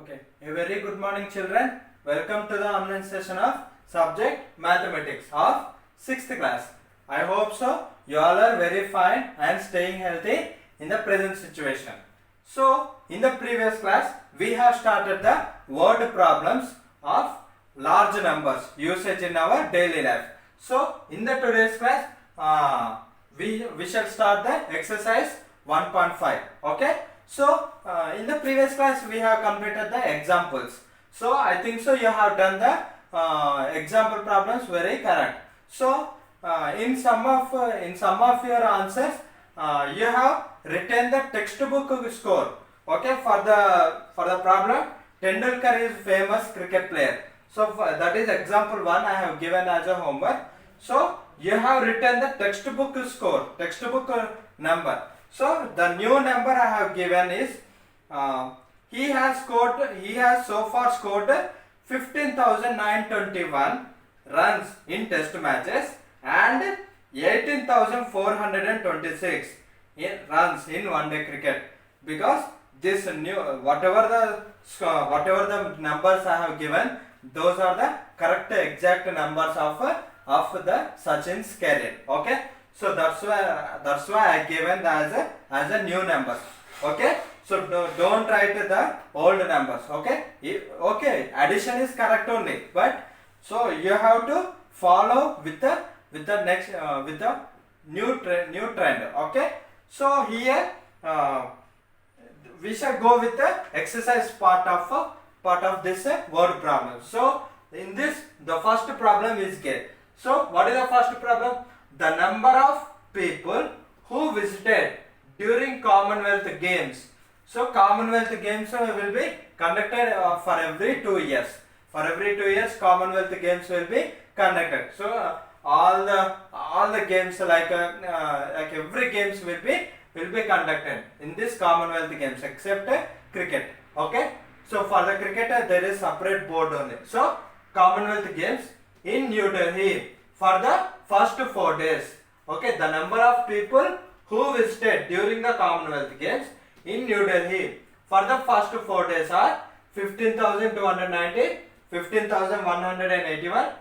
Okay, a very good morning children. Welcome to the online session of subject mathematics of 6th class. I hope so. You all are very fine and staying healthy in the present situation. So, in the previous class, we have started the word problems of large numbers usage in our daily life. So, in the today's class, we shall start the exercise 1.5. Okay. So, in the previous class we have completed the examples. So, I think so you have done the example problems very correct. So, in some of your answers, you have written the textbook score. Okay, for the problem, Tendulkar is famous cricket player. So, that is example 1 I have given as a homework. So, you have written the textbook score, textbook number. So the new number I have given is he has so far scored 15,921 runs in test matches and 18,426 runs in one day cricket, because this new whatever the numbers I have given, those are the correct exact numbers of the Sachin's career. Okay. So that's why I given as a new number. Okay. So don't write the old numbers. Okay. Okay. Addition is correct only, but so you have to follow with the next with the new trend. Okay. So here we shall go with the exercise part of this word problem. So in this, the first problem is get. So what is the first problem? The number of people who visited during Commonwealth Games. So Commonwealth Games will be conducted for every 2 years. For every 2 years, Commonwealth Games will be conducted. So all the games like every games will be conducted in this Commonwealth Games except cricket. Okay. So for the cricket there is separate board only. So Commonwealth Games in New Delhi for the first 4 days. Okay, the number of people who visited during the Commonwealth Games in New Delhi for the first 4 days are 15,290, 15,181,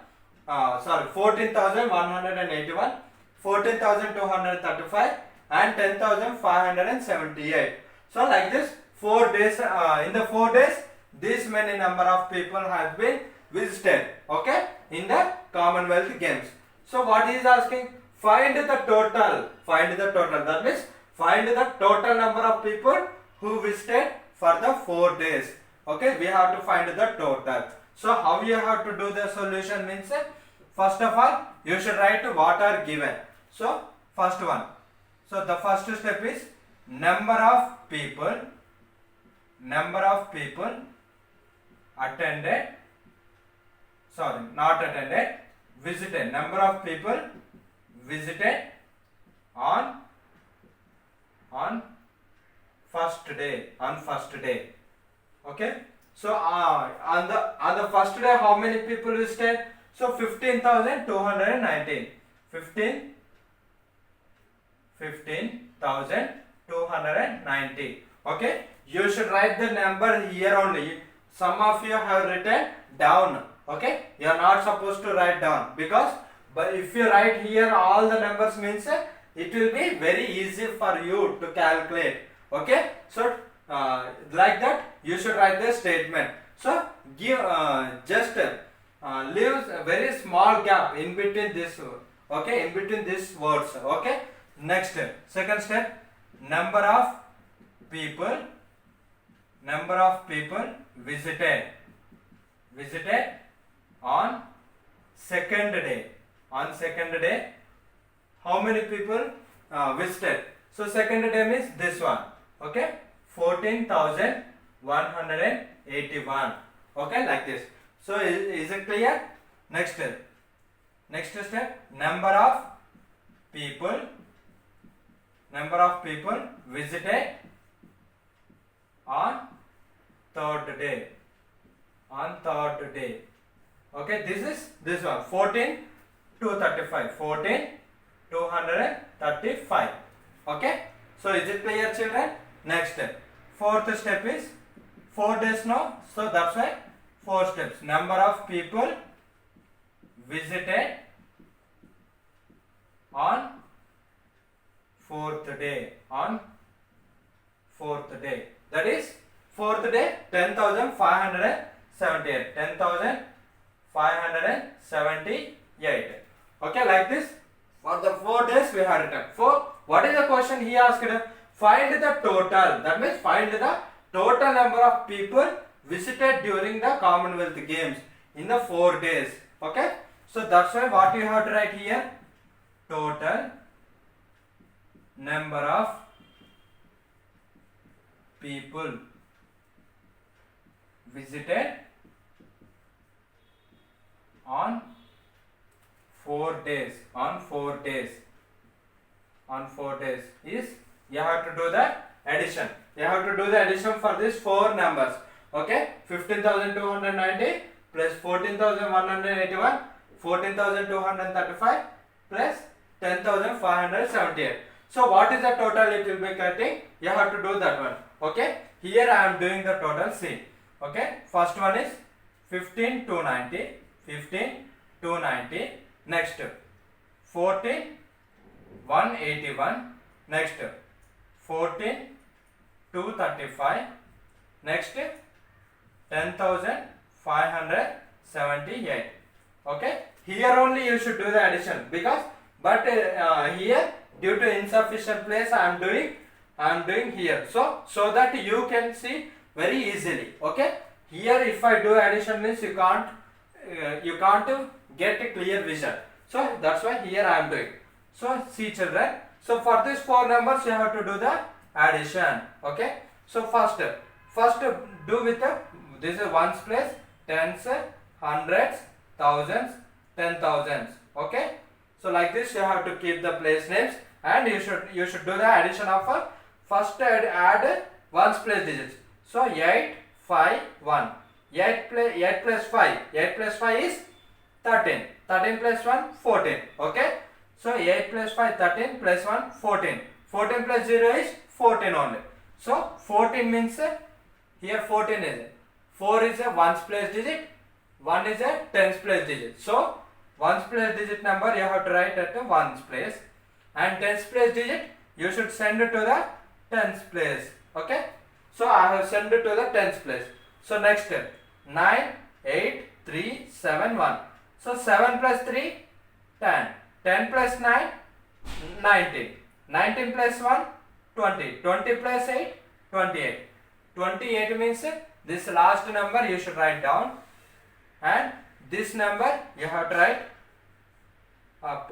14,181, 14,235 and 10,578. So like this 4 days, in the 4 days this many number of people have been visited, okay, in the Commonwealth Games. So what he is asking? Find the total. That means find the total number of people who visited for the 4 days. Okay, we have to find the total. So how you have to do the solution means, first of all you should write what are given. So first one. So the first step is number of people attended. Sorry, not attended. Visited. Number of people visited on first day. Okay. So on the first day, how many people visited? So 15,219. 15,290. Okay. You should write the number here only. Some of you have written down. Okay. You are not supposed to write down, because but if you write here all the numbers means it will be very easy for you to calculate. Okay. So like that you should write the statement. So give just leave a very small gap in between this. Okay, in between these words. Okay. Next step. Second step. Number of people visited on second day. On second day, how many people visited? So second day means this one. Okay, 14,181. Okay, like this. So is it clear? Next step. Number of people visited on third day. Okay, this one 14,235. 14,235. Okay. So is it clear, children? Next step. Fourth step is 4 days now, so that's why 4 steps. Number of people visited on 4th day. On 4th day. That is 4th day 10,578. 10,578. Okay, like this. For the 4 days we have written. What is the question he asked? Find the total. That means find the total number of people visited during the Commonwealth Games in the 4 days. Okay. So that's why what you have to write here. Total number of people visited on 4 days. On 4 days. On 4 days is you have to do the addition. You have to do the addition for these 4 numbers. Okay, 15,290 plus 14,181, 14,235 plus 10,578. So what is the total it will be getting? You have to do that one. Okay, here I am doing the total. See. Okay, first one is 15,290, 15,290. Next 14,181. Next 14,235. Next 10,578. Okay, here only you should do the addition because here due to insufficient place I am doing here, so that you can see very easily. Okay, here if I do addition means you can't get a clear vision, so that's why here I am doing. So see children, so for these 4 numbers you have to do the addition. Okay, so first do with this is ones place, tens, hundreds, thousands, 10,000s. Okay, so like this you have to keep the place names, and you should do the addition of first add ones place digits. So 8, 5, 1. 8 plus 5. 8 plus 5 is 13. 13 plus 1, 14. Okay, so 8 plus 5, 13 plus 1, 14. 14 plus 0 is 14 only. So 14 means here 14 is 4 is a ones place digit, 1 is a tens place digit. So ones place digit number you have to write at the ones place, and tens place digit you should send it to the tens place. Okay, so I have sent it to the tens place. So next 9, 8, 3, 7, 1. So 7 plus 3, 10. 10 plus 9, 19. 19 plus 1, 20. 20 plus 8, 28. 28 means this last number you should write down, and this number you have to write up.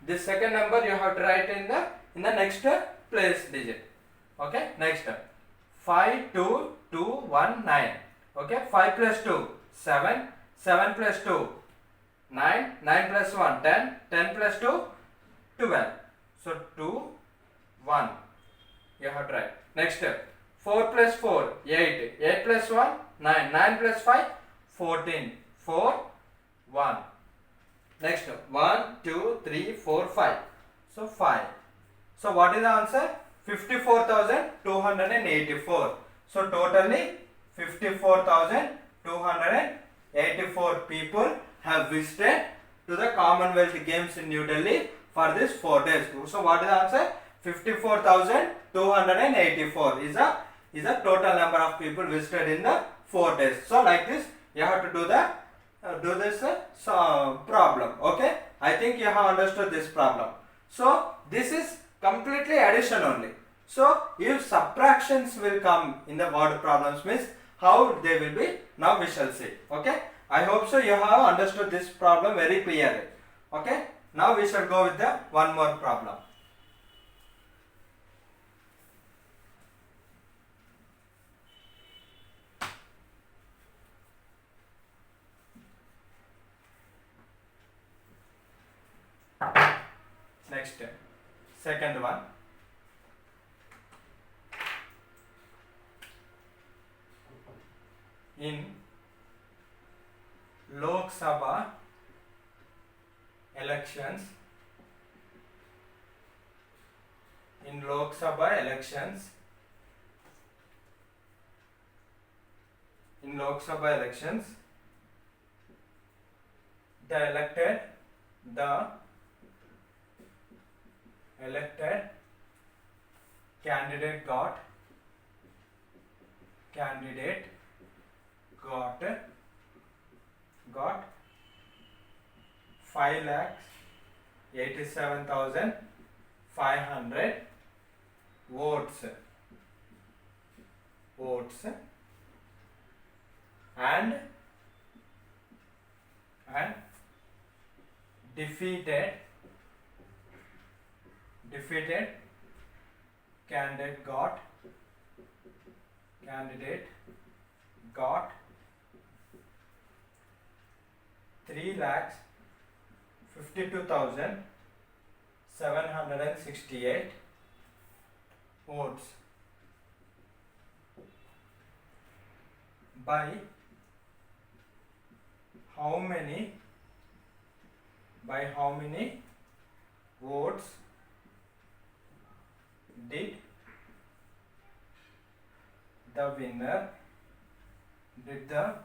This second number you have to write in the next place digit. Okay, next 5, 2, 2, 1, 9. Okay, 5 plus 2, 7. 7 plus 2, 9. 9 plus 1, 10. 10 plus 2, 12. So 2, 1. You have to write. Next 4 plus 4, 8. 8 plus 1, 9. 9 plus 5, 14. 4, 1. Next 1, 2, 3, 4, 5. So 5. So what is the answer? 54,284. So totally 54,284 people have visited to the Commonwealth Games in New Delhi for this 4 days. So what is the answer? 54,284 is a total number of people visited in the 4 days. So like this you have to do this problem. Okay, I think you have understood this problem. So this is completely addition only. So if subtractions will come in the word problems, means how they will be, now we shall see. Okay, I hope so you have understood this problem very clearly. Okay, now we shall go with the one more problem. Next, second one. In Lok Sabha elections, in Lok Sabha elections, the elected candidate got 5,87,500 votes and defeated candidate got 3,52,768 votes. By how many votes did the winner win the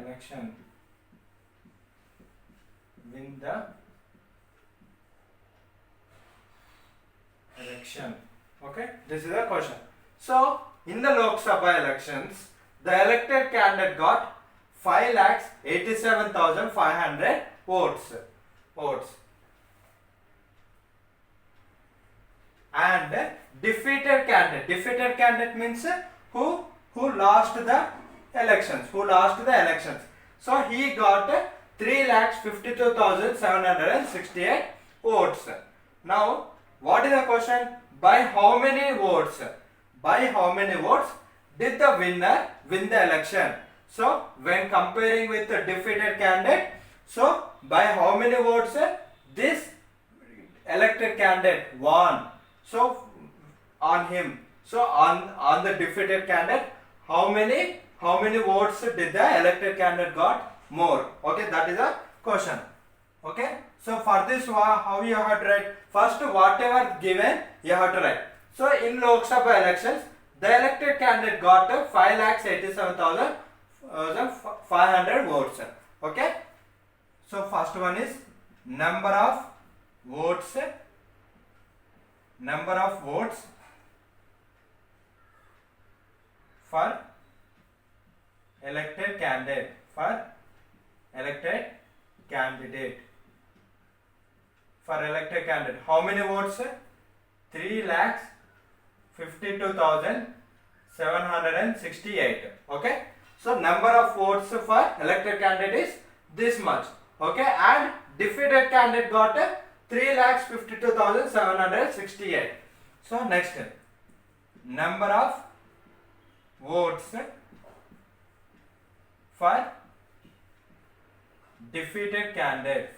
election? Okay, this is the question. So in the Lok Sabha elections, the elected candidate got 5,87,500 votes, and defeated candidate means who lost the elections, so he got 3,52,768 votes. Now what is the question? By how many votes did the winner win the election? So when comparing with the defeated candidate, so by how many votes this elected candidate won? So on him, so on the defeated candidate, how many votes did the elected candidate got more? Okay, that is a question. Okay, so for this, how you have to write? First, whatever given you have to write. So in Lok Sabha elections, the elected candidate got 5,87,500 votes. Okay, so first one is number of votes for elected candidate. For elected candidate, how many votes? 3,52,768. Okay, so number of votes for elected candidate is this much. Okay, and defeated candidate got 3,52,768. So next, number of votes for defeated candidate.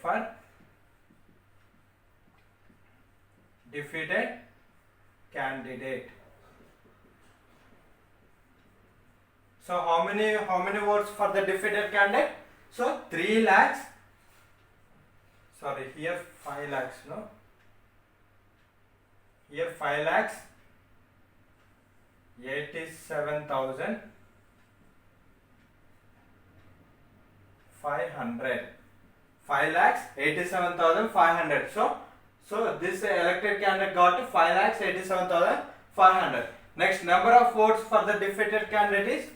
So how many votes for the defeated candidate? So 3 lakhs. Sorry, here 5 lakhs. No. Here 5 lakhs 87,500. 5 lakhs 87,500. So this elected candidate got 5,87,500. Next, number of votes for the defeated candidate is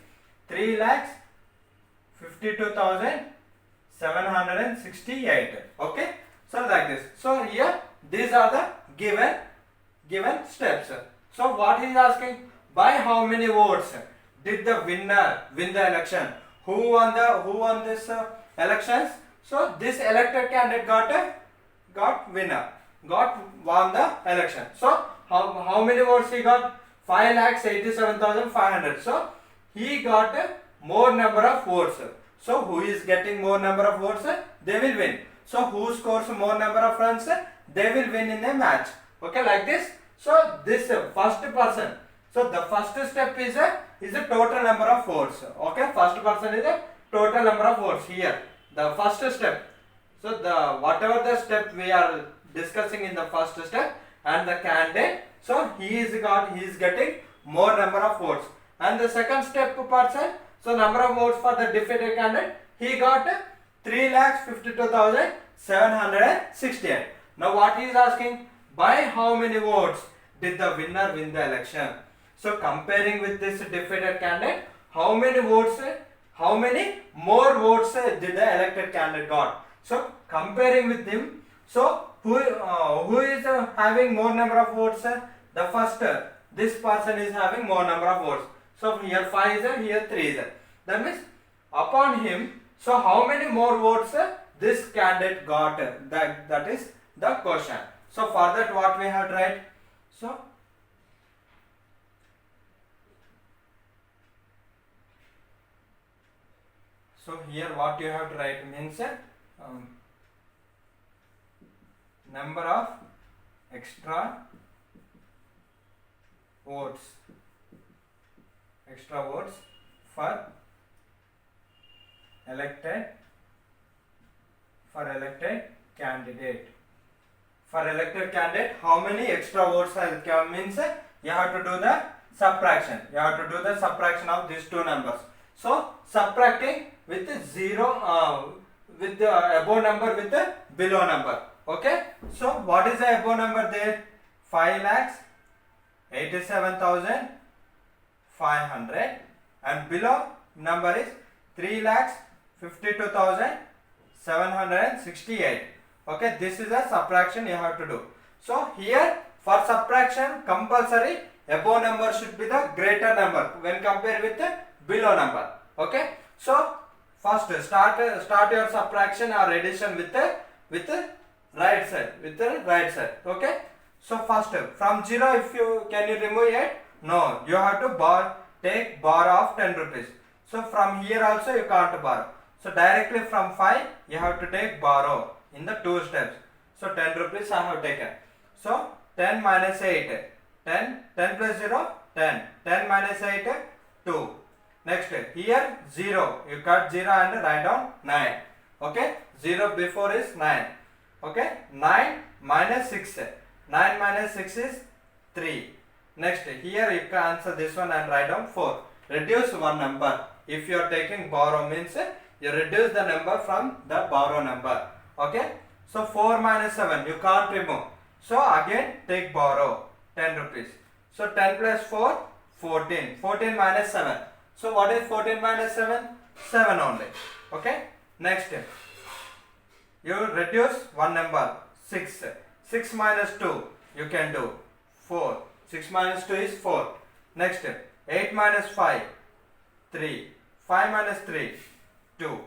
3,52,768. Okay, so like this. So here these are the given steps. So what he is asking, by how many votes did the winner win the election? Who won this elections? So this elected candidate won the election. So how many votes he got? 5,87,500. So he got more number of votes. So who is getting more number of votes? They will win. So who scores more number of runs? They will win in a match. Okay, like this. So this first person. So the first step is a total number of votes. Okay, first person is a total number of votes here. The first step. So whatever the step we are discussing in the first step, and the candidate, so he is getting more number of votes. And the second step person, so number of votes for the defeated candidate, he got 3,52,768. Now what he is asking, by how many votes did the winner win the election? So comparing with this defeated candidate, how many votes, how many more votes did the elected candidate got? So comparing with him, so who is having more number of votes? The first, this person is having more number of votes. So here 5 is there, here 3 is there. That means upon him, so how many more votes this candidate got? That is the question. So for that what we have to write? So here what you have to write means number of extra votes for elected candidate. For elected candidate, how many extra votes has come means you have to do the subtraction. You have to do the subtraction of these two numbers. So subtracting with 0 with the above number with the below number. Okay. So what is the above number there? 5,87,500 and below number is 3,52,768. Okay, this is a subtraction you have to do. So here for subtraction compulsory above number should be the greater number when compared with the below number. Okay, so first start your subtraction or addition with the right side, okay. So first from 0, if you can you remove it? No, you have to take borrow of 10 rupees. So from here also you can't borrow. So directly from 5 you have to take borrow in the 2 steps. So 10 rupees I have taken. So 10 minus 8, 10 plus 0, 10, 10 minus 8, 2. Next here 0, you cut 0 and write down 9. Okay, 0 before is 9. Okay, 9 minus 6, 9 minus 6 is 3. Next here you can answer this one and write down 4. Reduce one number. If you are taking borrow means you reduce the number from the borrow number. Okay, so 4 minus 7 you can't remove. So again take borrow 10 rupees. So 10 plus 4, 14. 14 minus 7. So what is 14 minus 7? 7 only. Okay. Next, you reduce one number, 6. 6 minus 2 you can do 4. 6 minus 2 is 4. Next, 8 minus 5, 3. 5 minus 3, 2.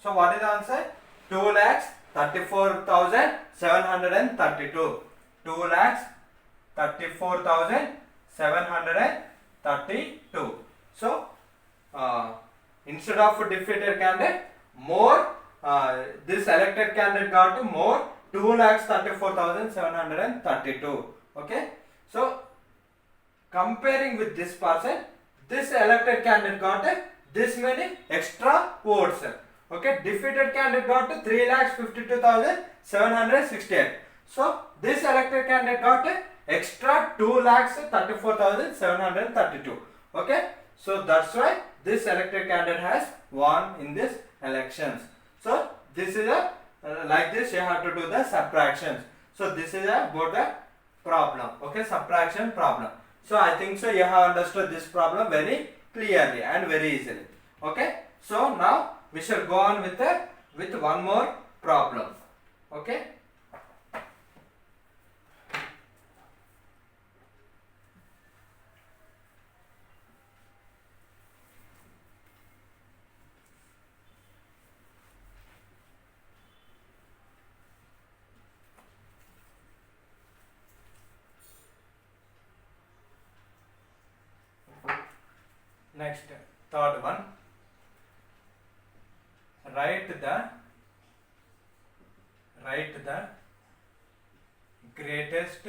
So what is the answer? 2,34,732. 2,34,732. So instead of defeated candidate, more this elected candidate got more 2,34,732. Okay. So comparing with this person, this elected candidate got this many extra votes. Okay, defeated candidate got 3,52,768. So this elected candidate got extra 2,34,732. Okay, so that's why this elected candidate has won in this elections. So this is a like this you have to do the subtractions. So this is about the problem. Okay, subtraction problem. So I think so you have understood this problem very clearly and very easily. Okay, so now we shall go on with one more problem. Okay. Next, third one. Write the greatest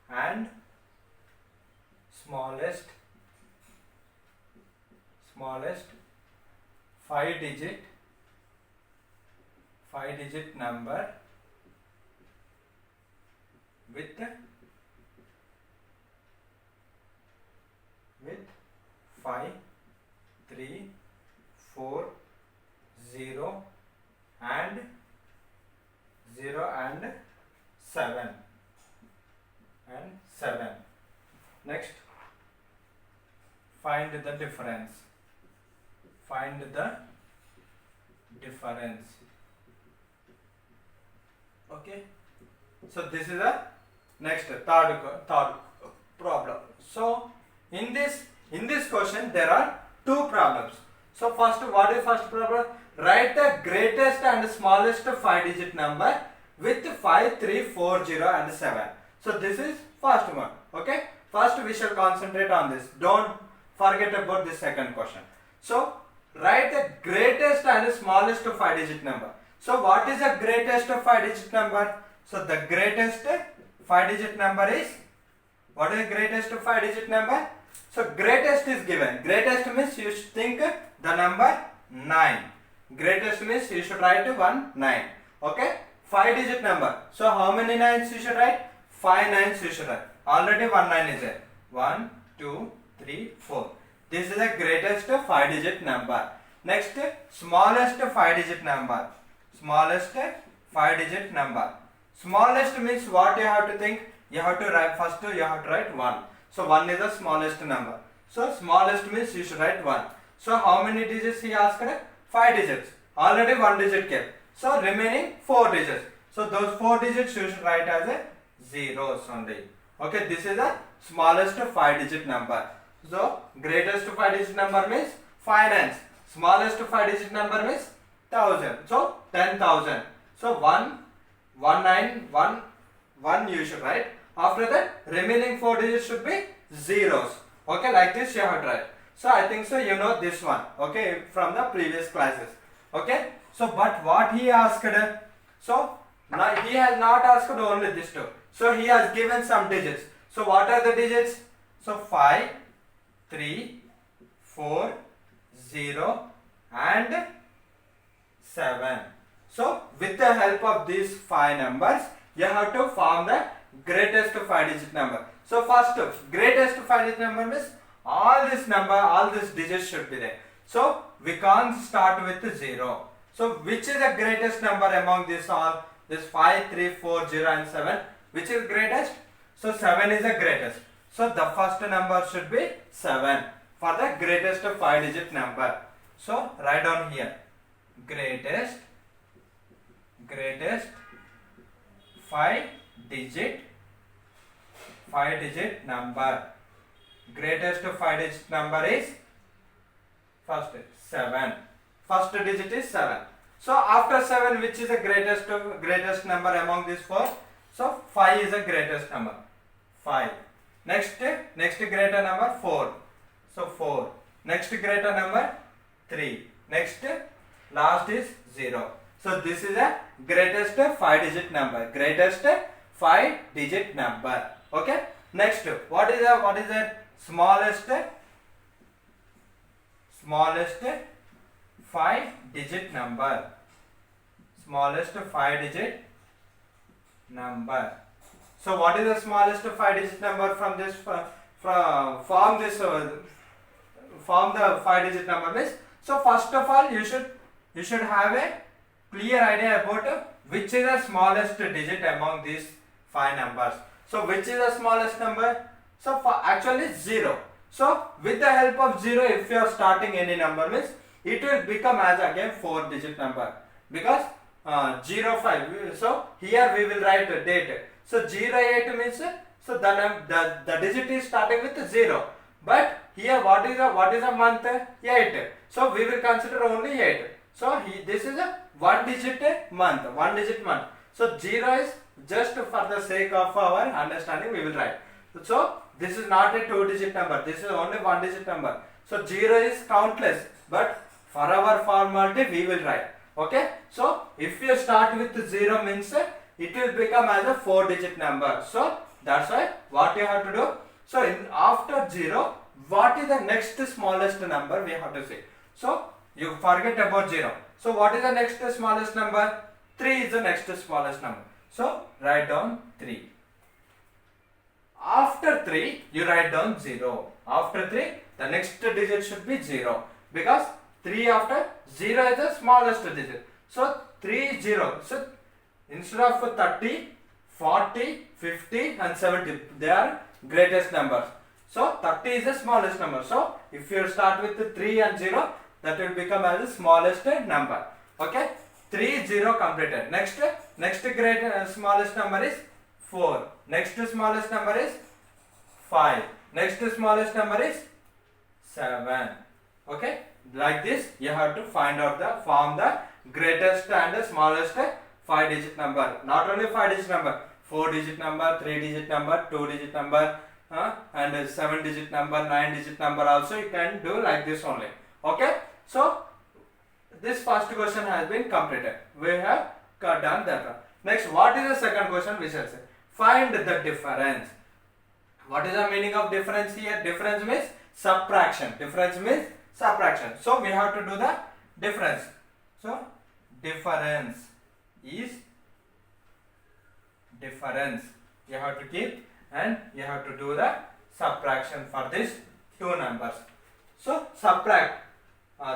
and smallest 5-digit 5-digit number with 5, 3, 4, 0 and 7 and 7. Next, find the difference. Find the difference. Okay. So this is the next third problem. So in this question there are two problems. So first, what is first problem? Write the greatest and smallest 5-digit number with 5, 3, 4, 0 and 7. So this is first one. Okay. First we shall concentrate on this. Don't forget about the second question. So write the greatest and smallest 5-digit number. So what is the greatest 5-digit number? So the greatest 5-digit number is, what is the greatest 5-digit number? So greatest is given. Greatest means you should think the number 9. Greatest means you should write 9. Okay. 5-digit number. So how many 9s you should write? 5 9s you should write. Already 1 9 is there. 1, 2, 3, 4. This is the greatest 5-digit number. Next, smallest 5-digit number. Smallest 5-digit number. Smallest means what you have to think? You have to write first. You have to write 1. So 1 is the smallest number. So smallest means you should write 1. So how many digits he asked? 5 digits. Already 1 digit kept. So remaining 4 digits. So those 4 digits you should write as a zeros only. Okay, this is the smallest 5-digit number. So greatest 5-digit number means 5 nines. Smallest 5-digit number means 1000. So 10,000. So 1 9 1 you should write. After that, remaining 4 digits should be zeros. Okay, like this you have to write. So I think so you know this one. Okay, from the previous classes. Okay. So but what he asked? So now he has not asked only this two. So he has given some digits. So what are the digits? So 5, 3, 4, 0 and 7. So with the help of these 5 numbers, you have to form the greatest 5-digit number. So first, greatest 5-digit number means all these digits should be there. So we can't start with 0. So which is the greatest number among this all? This 5, 3, 4, 0 and 7. Which is greatest? So 7 is the greatest. So the first number should be 7 for the greatest 5-digit number. So write down here. Greatest 5-digit number. Greatest 5-digit number is first 7. First digit is 7. So after 7, which is the greatest number among these 4? So 5 is the greatest number. 5. Next greater number 4. So 4. Next greater number 3. Next last is 0. So this is the greatest 5-digit number. Greatest 5-digit number. Okay. Next, what is the smallest 5-digit number? Smallest 5-digit number. So what is the smallest 5-digit number from this? Form the 5-digit number means. So first of all, you should have a clear idea about which is the smallest digit among these 5 numbers. So which is the smallest number? So actually 0. So with the help of 0, if you are starting any number means it will become as again 4-digit number, because 05. So here we will write a date. So 08 means so the digit is starting with 0. But here what is a month? 8. So we will consider only 8. So this is a 1-digit month. 1-digit month. So 0 is just for the sake of our understanding we will write. So this is not a 2-digit number. This is only 1-digit number. So 0 is countless. But for our formality we will write. Okay. So if you start with 0 means it will become as a 4-digit number. So that's why what you have to do. So after 0, what is the next smallest number we have to say. So you forget about 0. So what is the next smallest number? 3 is the next smallest number. So write down 3. After 3, you write down 0. After 3, the next digit should be 0. Because 3 after 0 is the smallest digit. So 3 0. So instead of 30, 40, 50 and 70, they are greatest numbers. So 30 is the smallest number. So if you start with 3 and 0, that will become as the smallest number. Okay. 3 0 completed. Next smallest number is 4. Next smallest number is 5. Next smallest number is 7. Okay. Like this, you have to form the greatest and the smallest 5-digit number. Not only 5-digit number, 4-digit number, 3-digit number, 2-digit number, and 7-digit number, 9-digit number also you can do like this only. Okay. So this first question has been completed. We have done that one. Next, what is the second question? We shall say, find the difference. What is the meaning of difference here? Difference means subtraction. Difference means subtraction. So we have to do the difference. So difference is difference. You have to keep and you have to do the subtraction for these two numbers. So subtract.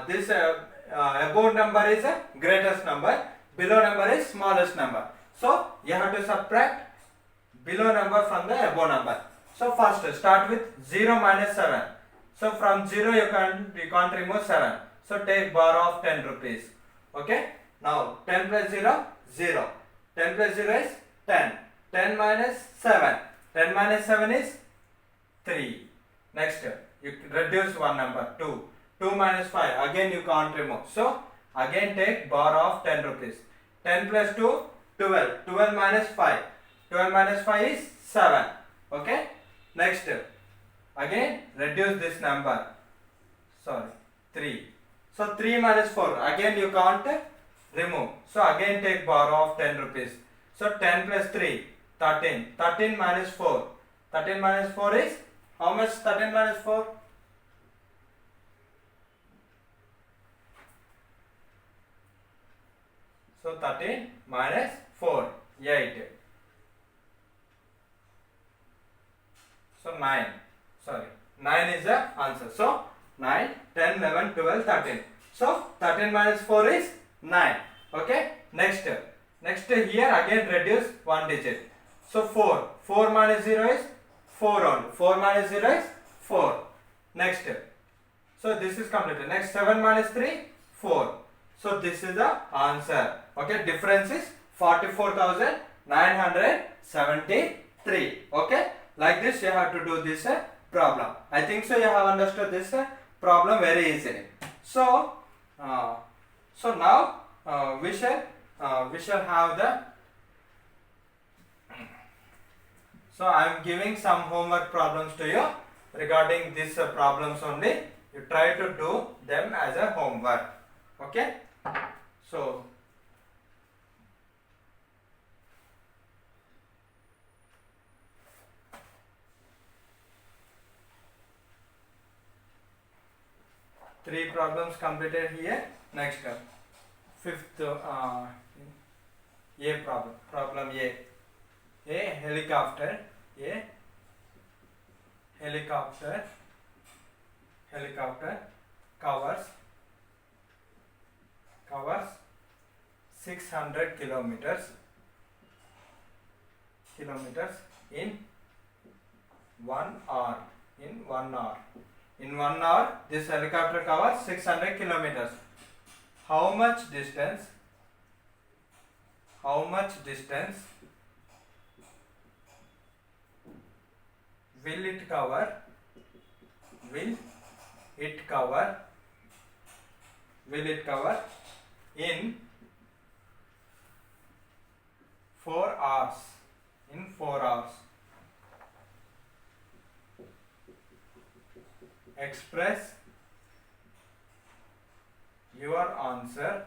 This above number is a greatest number, below number is smallest number. So you have to subtract below number from the above number. So first start with 0 minus 7. So from 0 you can't remove 7. So take bar of 10 rupees. Okay. Now 10 plus 0, 0. 10 plus 0 is 10. 10 minus 7. 10 minus 7 is 3. Next you reduce one number, 2. 2 minus 5, again you can't remove. So again take bar of 10 rupees. 10 plus 2, 12. 12 minus 5. 12 minus 5 is 7. Okay. Next, again reduce this number. Sorry, 3. So 3 minus 4, again you can't remove. So again take bar of 10 rupees. So 10 plus 3, 13. 13 minus 4. 13 minus 4 is, how much 13 minus 4? So 13 minus 4, 8. So 9. Sorry, 9 is the answer. So 9, 10, 11, 12, 13. So 13 minus 4 is 9. Okay. Next here again reduce one digit. So 4. 4 minus 0 is 4 only. 4 minus 0 is 4. Next. So this is completed. Next 7 minus 3, 4. So this is the answer. Okay, difference is 44,973. Okay, like this you have to do this problem. I think so you have understood this problem very easily. So now we shall have the. So I am giving some homework problems to you regarding these problems only. You try to do them as a homework. Okay. So three problems completed here. Next fifth A problem. Problem A. Helicopter covers 600 kilometers in 1 hour. In 1 hour, this helicopter covers 600 kilometers. How much distance will it cover in 4 hours? Express your answer.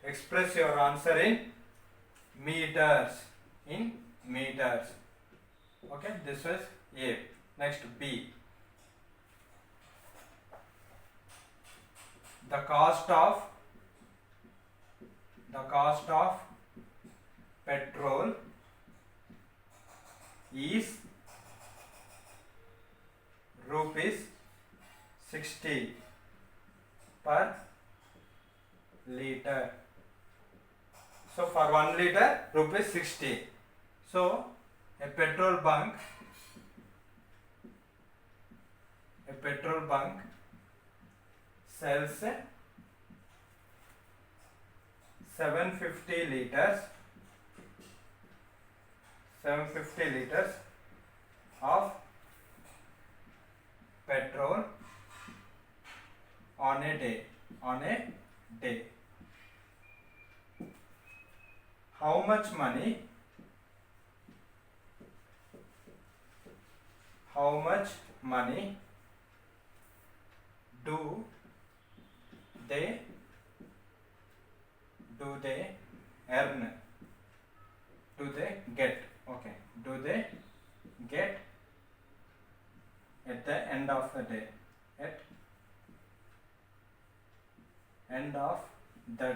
Express your answer in meters. Okay, this was A. Next B. The cost of the cost of petrol is rupees 60 per liter. So for 1 liter rupees 60. So a petrol bunk sells 750 liters of petrol on a day. How much money do they earn? Do they get? Okay. Do they get at the end of the day? At end of the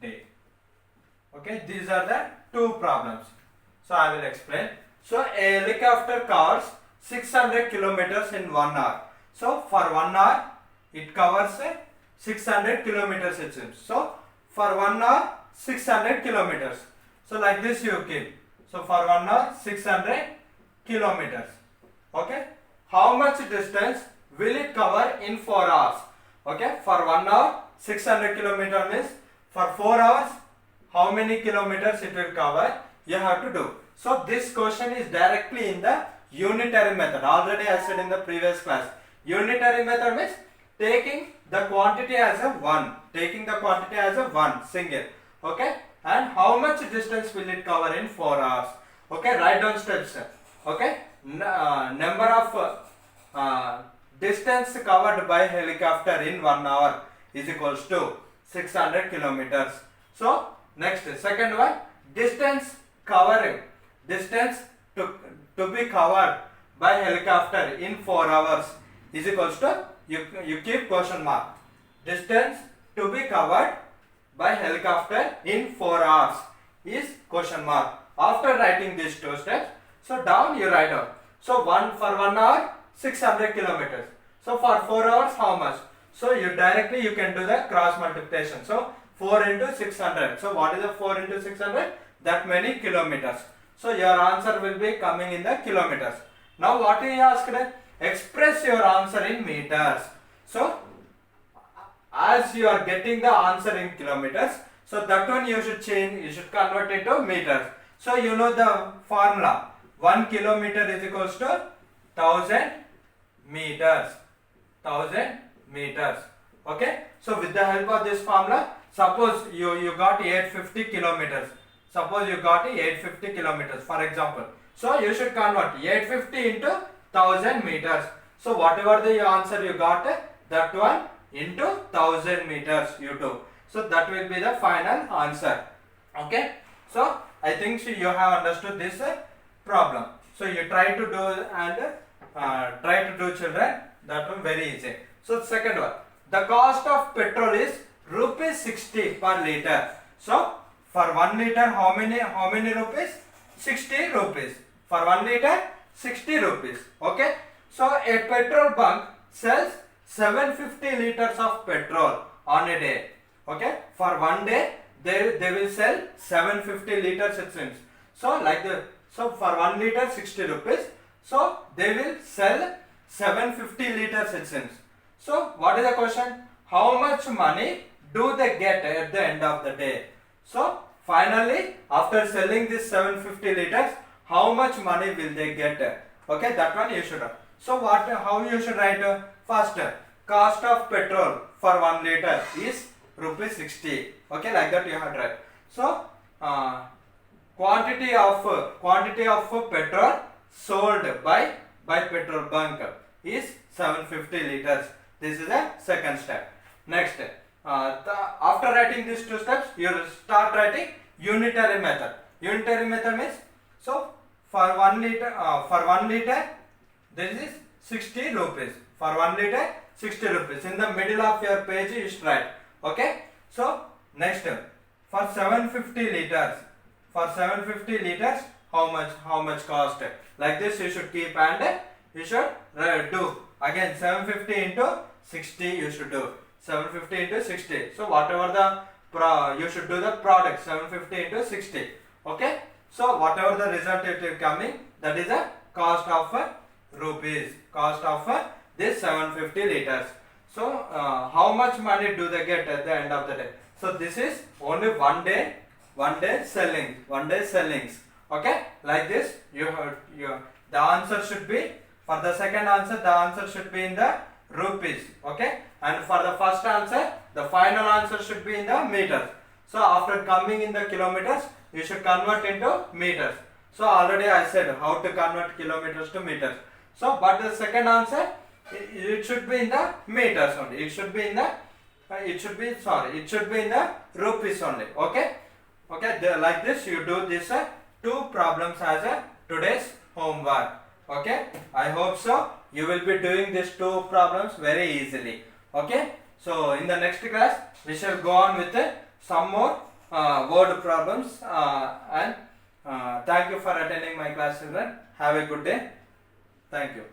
day. Okay, these are the two problems. So I will explain. So a helicopter covers 600 kilometers in 1 hour. So for 1 hour it covers 600 kilometers it seems. So for 1 hour 600 kilometers. So like this you keep. So for 1 hour 600 kilometers. Okay. How much distance will it cover in 4 hours? Okay. For 1 hour 600 kilometers means for 4 hours how many kilometers it will cover? You have to do. So this question is directly in the unitary method. Already I said in the previous class. Unitary method means taking the quantity as a 1. Single. Okay. And how much distance will it cover in 4 hours? Okay. Write down steps. Okay. Number of distance covered by helicopter in 1 hour is equals to 600 kilometers. So next, second one, distance to be covered by helicopter in 4 hours is equals to, you keep question mark. Distance to be covered by helicopter in 4 hours is question mark. After writing these two steps, so down you write down. So for 1 hour 600 kilometers. So for 4 hours how much? So you can do the cross multiplication. So 4 into 600. So what is the 4 into 600? That many kilometers. So your answer will be coming in the kilometers. Now what he asked? Express your answer in meters. So as you are getting the answer in kilometers, so that one you should change, you should convert it to meters. So you know the formula. 1 kilometer is equals to 1000 meters. Okay. So with the help of this formula, suppose you got 850 kilometers. Suppose you got 850 kilometers for example. So you should convert 850 into 1000 meters. So whatever the answer you got, that one into 1000 meters you do. So that will be the final answer. Okay. So I think you have understood this problem. So you try to do and children. That one very easy. So second one, the cost of petrol is rupees 60 per liter. So for 1 liter how many rupees? 60 rupees. For 1 liter 60 rupees. Okay. So a petrol bunk sells 750 liters of petrol on a day. Okay. For 1 day they will sell 750 liters it seems. So so for 1 liter 60 rupees. So they will sell 750 liters it seems. So what is the question? How much money do they get at the end of the day? So finally after selling this 750 liters, how much money will they get? Okay, that one you should. So how you should write? First, cost of petrol for 1 liter is rupees 60. Okay, like that you have to write. So quantity of petrol sold by petrol bunk is 750 liters. This is the second step. Next, after writing these two steps, you will start writing unitary method. Unitary method means, so for 1 liter, this is 60 rupees. For 1 liter, 60 rupees. In the middle of your page, you should write Okay, so next for 750 liters, how much cost? Like this you should keep, and you should do again 750 into 60. You should do 750 into 60. So whatever the you should do the product 750 into 60. Okay, so whatever the result it is coming, that is the cost of rupees, cost of this 750 liters. So how much money do they get at the end of the day? So this is only one day sellings. Okay, like this you have the answer should be, for the second answer the answer should be in the rupees. Okay, and for the first answer the final answer should be in the meters. So after coming in the kilometers, you should convert into meters. So already I said how to convert kilometers to meters. So but the second answer, it should be in the meters only. It should be in the it should be in the rupees only. Okay, like this you do this two problems as today's homework. Okay, I hope so you will be doing these two problems very easily. Okay, so in the next class we shall go on with some more word problems, and thank you for attending my class, children. Have a good day. Thank you.